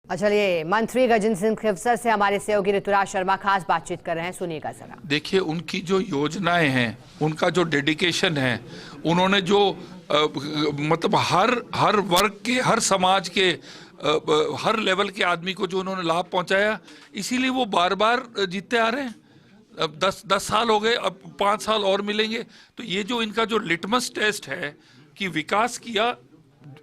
चलिए, मंत्री गजेंद्र सिंह खिवसर से हमारे सहयोगी ऋतुराज शर्मा खास बातचीत कर रहे हैं, सुनिएगा जरा। देखिए, उनकी जो योजनाएं हैं, उनका जो डेडिकेशन है, उन्होंने जो मतलब हर वर्ग के, हर समाज के, हर लेवल के आदमी को जो उन्होंने लाभ पहुंचाया, इसीलिए वो बार बार जीतते आ रहे हैं। अब 10 साल हो गए, अब 5 साल और मिलेंगे। तो ये जो इनका जो लिटमस टेस्ट है कि विकास किया,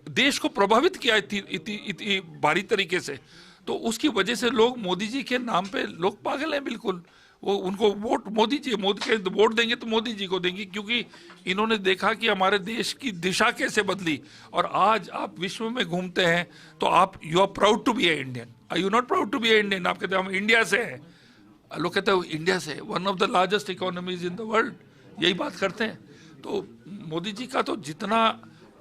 देश को प्रभावित किया इतनी भारी तरीके से, तो उसकी वजह से लोग मोदी जी के नाम पे लोग पागल हैं बिल्कुल। वो उनको वोट मोदी के वोट देंगे तो मोदी जी को देंगे, क्योंकि इन्होंने देखा कि हमारे देश की दिशा कैसे बदली। और आज आप विश्व में घूमते हैं तो आप you are proud to be a Indian. Are you not proud to be a Indian? आप कहते हैं हम इंडिया से हैं, लोग कहते हैं इंडिया से, one of the largest economies in the world, यही बात करते हैं। तो मोदी जी का तो जितना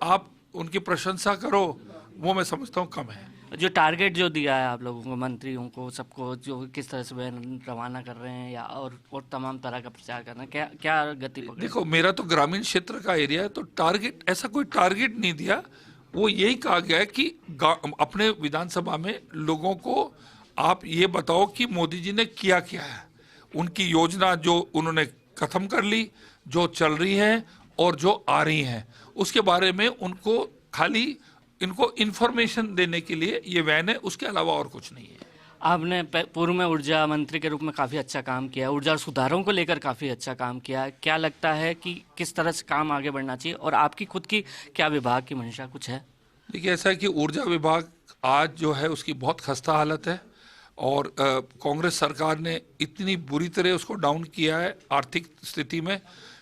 आप उनकी प्रशंसा करो, वो मैं समझता हूँ कम है। जो टारगेट जो दिया है आप लोगों को, मंत्रियों को, सबको, जो किस तरह से रवाना कर रहे हैं या और तमाम तरह का प्रचार करना है, क्या गति पकड़े? देखो, मेरा तो ग्रामीण क्षेत्र का एरिया है, तो टारगेट, ऐसा कोई टारगेट नहीं दिया। वो यही कहा गया है कि अपने विधानसभा में लोगों को आप ये बताओ कि मोदी जी ने किया क्या है। उनकी योजना जो उन्होंने खत्म कर ली, जो चल रही है और जो आ रही हैं, उसके बारे में उनको खाली इनको इंफॉर्मेशन देने के लिए ये वैन है, उसके अलावा और कुछ नहीं है। आपने पूर्व में ऊर्जा मंत्री के रूप में काफ़ी अच्छा काम किया, ऊर्जा सुधारों को लेकर काफ़ी अच्छा काम किया। क्या लगता है कि किस तरह से काम आगे बढ़ना चाहिए, और आपकी खुद की क्या विभाग की मंशा कुछ है? देखिए, ऐसा है कि ऊर्जा विभाग आज जो है उसकी बहुत खस्ता हालत है, और कांग्रेस सरकार ने इतनी बुरी तरह उसको डाउन किया है आर्थिक स्थिति में,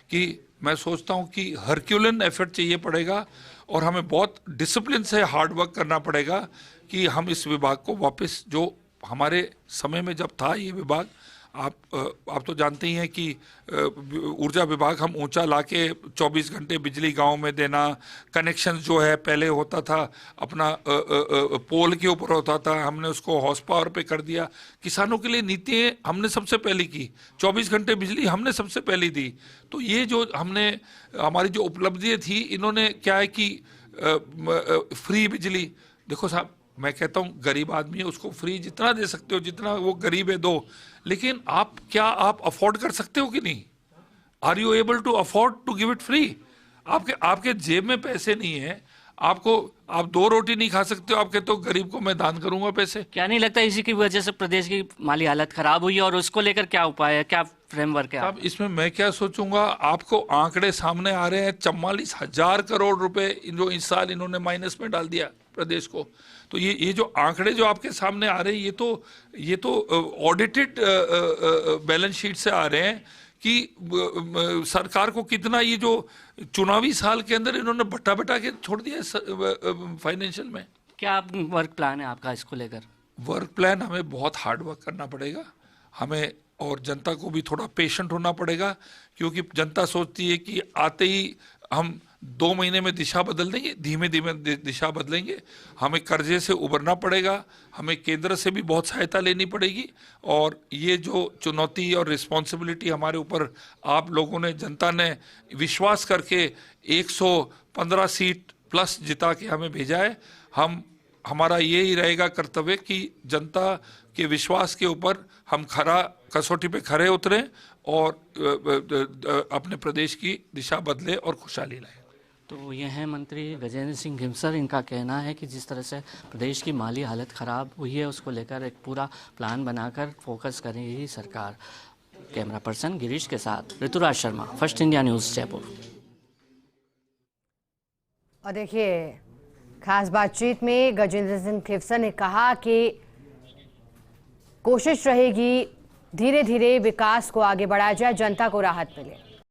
कि मैं सोचता हूँ कि हरक्यूलिन एफर्ट चाहिए पड़ेगा, और हमें बहुत डिसिप्लिन से हार्ड वर्क करना पड़ेगा कि हम इस विभाग को वापस, जो हमारे समय में जब था ये विभाग, आप तो जानते ही हैं कि ऊर्जा विभाग हम ऊंचा लाके 24 घंटे बिजली गांव में देना, कनेक्शन जो है पहले होता था अपना पोल के ऊपर होता था, हमने उसको हॉर्स पावर पे कर दिया। किसानों के लिए नीतियाँ हमने सबसे पहले की, 24 घंटे बिजली हमने सबसे पहले दी। तो ये जो हमने, हमारी जो उपलब्धि थी, इन्होंने क्या है कि फ्री बिजली, देखो साहब, मैं कहता हूँ गरीब आदमी है, उसको फ्री जितना दे सकते हो, जितना वो गरीब है दो, लेकिन आप अफोर्ड कर सकते हो कि नहीं? Are you able to afford to give it free? आपके जेब में पैसे नहीं है, आप 2 रोटी नहीं खा सकते हो, आप कहते हो गरीब को मैं दान करूंगा पैसे। क्या नहीं लगता इसी की वजह से प्रदेश की माली हालत खराब हुई है, और उसको लेकर क्या उपाय है, क्या फ्रेमवर्क है? अब इसमें मैं क्या सोचूंगा, आपको आंकड़े सामने आ रहे हैं, 44,000 करोड़ रुपए जो इस साल इन्होंने माइनस में डाल दिया प्रदेश को। तो ये जो आंकड़े जो आपके सामने आ रहे हैं, ये तो ऑडिटेड बैलेंस शीट से आ रहे हैं कि सरकार को कितना, ये जो चुनावी साल के अंदर इन्होंने बटा के छोड़ दिया फाइनेंशियल में। क्या वर्क प्लान है आपका इसको लेकर? वर्क प्लान, हमें बहुत हार्ड वर्क करना पड़ेगा हमें, और जनता को भी थोड़ा पेशेंट होना पड़ेगा, क्योंकि जनता सोचती है कि आते ही हम 2 महीने में दिशा बदल देंगे, धीमे धीमे दिशा बदलेंगे। हमें कर्जे से उबरना पड़ेगा, हमें केंद्र से भी बहुत सहायता लेनी पड़ेगी, और ये जो चुनौती और रिस्पॉन्सिबिलिटी हमारे ऊपर आप लोगों ने, जनता ने विश्वास करके 115 सीट प्लस जिता के हमें भेजा है, हमारा ये ही रहेगा कर्तव्य कि जनता के विश्वास के ऊपर हम कसौटी पे खरे उतरें और अपने प्रदेश की दिशा बदले और खुशहाली लाएं। तो ये हैं मंत्री गजेंद्र सिंह खिवसर। इनका कहना है कि जिस तरह से प्रदेश की माली हालत ख़राब हुई है, उसको लेकर एक पूरा प्लान बनाकर फोकस करेगी सरकार। कैमरा पर्सन गिरीश के साथ Rituraj Sharma, first India news, Jaipur. और देखिए, खास बातचीत में गजेंद्र सिंह खिवसर ने कहा कि कोशिश रहेगी धीरे धीरे विकास को आगे बढ़ाया जाए, जनता को राहत मिले।